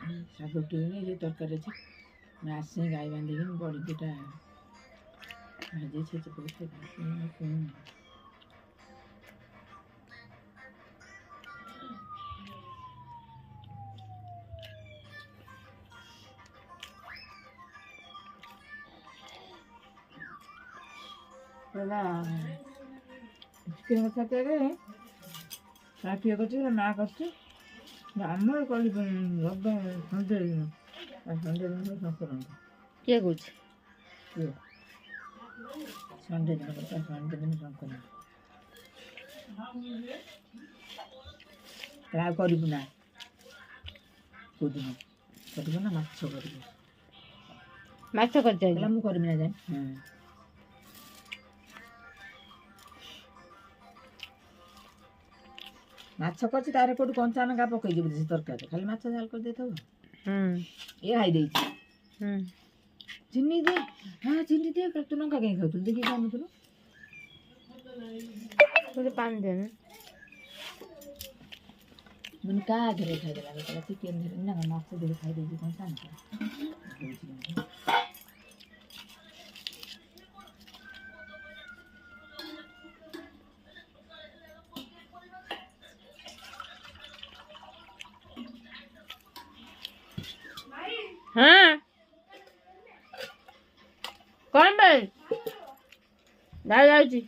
ଶାଗ ଟୁଇନି ଯେ ତରକାରୀ ଅଛି ମୁଁ ଆସି ଗାଈ ବାନ୍ଧିକି ବଡ଼ି ଦୁଇଟା ଭାଜି ଛେଚି ପକେଇ ଚିକେନ କଥା କହିଲେ ଷାଠିଏ କରିଛି ମା କରିଛି ଆମର କରି ସନ୍ଧ୍ୟା ଦିନ ସଂକ୍ରାନ୍ତି କିଏ କହୁଛି କିଏ ସନ୍ଧ୍ୟା ଦିନ କଥା ସନ୍ଧ୍ୟା ଦିନ ସଂକ୍ରାନ୍ତି ଆଉ କରିବୁ ନା କେଉଁଦିନ କରିବୁ ନା ମାଛ କରିବୁ ମାଛ କରିଛ ମୁଁ କରିବି ନା ଯାଏ ମାଛ କରିଛି ତାର କୋଉଠି କଞ୍ଚା ଲଙ୍କା ପକେଇଯିବୁ ସେ ତରକାରୀ ଖାଲି ମାଛ ଝାଲ କରିଦେଇଥିବ ଇଏ ଖାଇ ଦେଇଛି ଚିନି ଦେ ହଁ ଚିନି ଦେ ତୁ ଲଙ୍କା କାହିଁ ଖାଉଥିଲୁ ଦେଖିକି ଖାଉନଥିଲୁ ପାଣି ଦେ ମାନେ କାହା ଆଗରେ ଖାଇଦେଲା ଚିକେନ ଧରି ନା ମାଛ ଧରି ଖାଇ ଦେଇଛି କଞ୍ଚା ଲଙ୍କା हाँ कौन भाई दादा जी